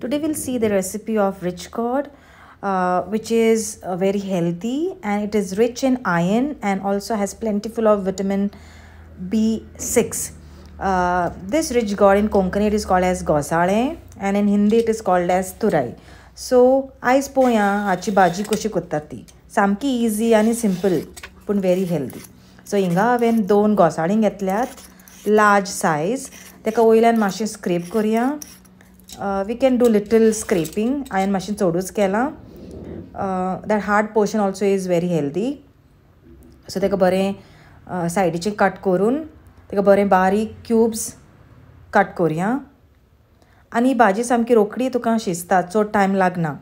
Today we'll see the recipe of rich curd, which is very healthy and it is rich in iron and also has plentiful of vitamin B6. This rich curd in Konkani it is called as gosale and in Hindi it is called as turai. So आयज पोवया हाची भाजी कशी करतात ती. सामकी easy आणि simple पण व्हेरी हेल्दी. सो हिंगा हांवें 2 घोसाळीं घेतल्यात लार्ज सायज. तेका वयल्यान मातशें स्क्रेप करुया. We can do little scraping. हांवें मातशें चडूच केलां. That hard portion also is very healthy. So तेका बरें सायडीचें कट करून तेका बरें बारीक क्यूब्स कट करुया. आनी भाजी सामकी रोखडी तुका शिजता, चड टायम लागना.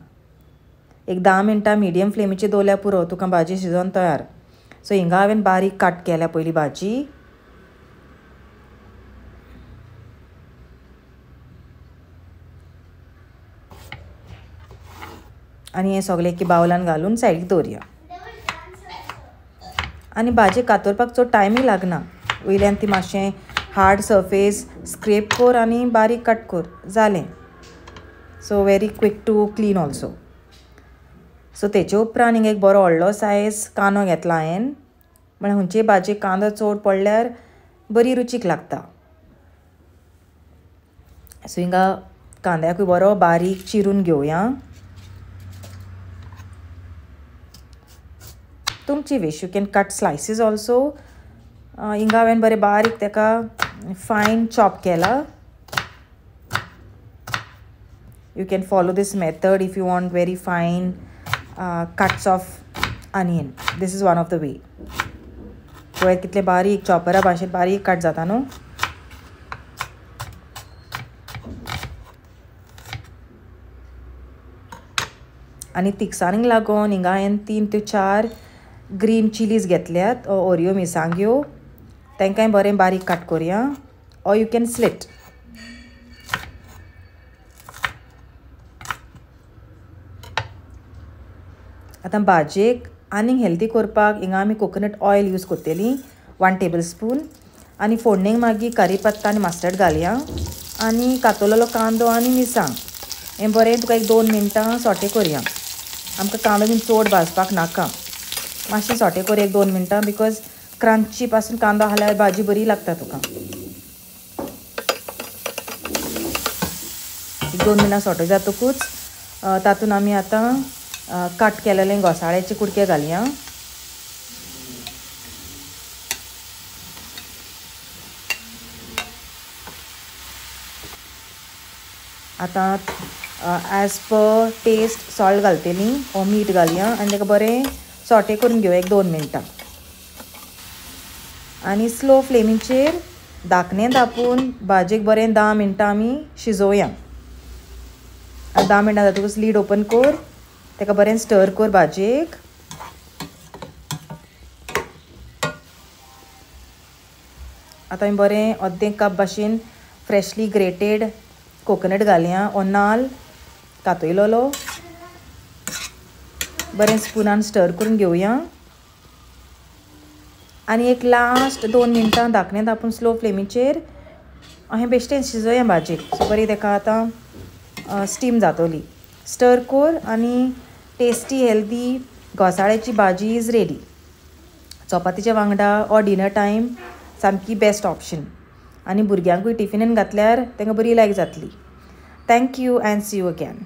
एक 10 मिनटां मिडियम फ्लेमीचेर दवरल्यार पुरो, तुका भाजी शिजोवन तयार. सो हिंगा हांवें बारीक कट केल्या पयली भाजी. आनी हें सगळें एके बावलान घालून सायडीक दवरया. आनी भाजी कातरपाक चड टायमूय लागना. वयल्यान ती मातशें हार्ड सर्फेस स्क्रेप कर आनी बारीक कट कर, जालें. So very quick to clean also. So तेचे उपरांत हिंगा एक बरो व्हडलो सायज कांदो घेतला हांवें. म्हळ्यार खंयचेय भाजयेक कांदो चड पडल्यार बरी रुचीक लागता. सो हिंगा कांद्याकूय बरो बारीक चिरून घेवया. तुमची wish, you can cut slices also. हिंगा हांवें बरें बारीक तेका फायन चॉप केला. You can follow this method if you want very fine cuts of onion. This is one of the way. पळय कितले बारीक चॉपरा भाशेन बारीक कट जाता न्हू. आनी तिखसाणीक लागून हिंगा हांवें 3 ते 4 ग्रीन चिलीज घेतल्यात, ओरियो मिरसांग्यो. तांकांय बरें बारीक कट करुया. Or you can slit. आतां भाजयेक आनीक हेल्दी करपाक हिंगा आमी कोकोनट ऑयल यूज करतलीं 1 टेबलस्पून. आनी फोडणेक मागीर करीपत्ता आनी मस्टर्ड घालया. आनी कातरलेलो कांदो आनी मिरसांग हें बरें तुका एक 2 मिनटां सॉटे करुया. आमकां कांदो बीन चड भाजपाक नाका. मातशें सॉटे कर एक 2 मिनटां, बिकॉज क्रंची पासून कांदो हाल्यार भाजी बरी लागता तुका. एक 2 मिनटां सॉटे जातकूच तातूंत आमी आतां कट केलेले घोसाळ्याचे कुडके घालया. आतां ॲज पर टेस्ट सॉल्ट घालतलीं ओ मीठ घालया आनी ताका बरें सॉटे करून घेवया एक 2 मिनटां. आनी स्लो फ्लेमीचेर धाकणें धापून भाजयेक बरें 10 मिनटां आमी शिजोवया. 10 मिनटां जातकूच लीड ओपन कर. ताका बरें स्टर कर भाजयेक. आतां हांवें बरें अर्दें कप भाशेन फ्रेशली ग्रेटेड कोकोनट घालया. ओ नाल्ल कातयलोलो बरें स्पुनान स्टर करून घेवया. आनी एक लास्ट 2 मिनटां धाकणें धापून स्लो फ्लेमीचेर अशें बेश्टें शिजोवया भाजयेक. सो बरी ताका आतां स्टीम जातली. स्टर कर आनी टेस्टी हेल्दी घोसाळ्याची भाजी इज रेडी. चपातीच्या वांगडा ऑर डिनर टायम सामकी बेस्ट ऑप्शन. आनी भुरग्यांकूय टिफिनान घातल्यार तांकां बरी लायक जातली. Thank you and see you again.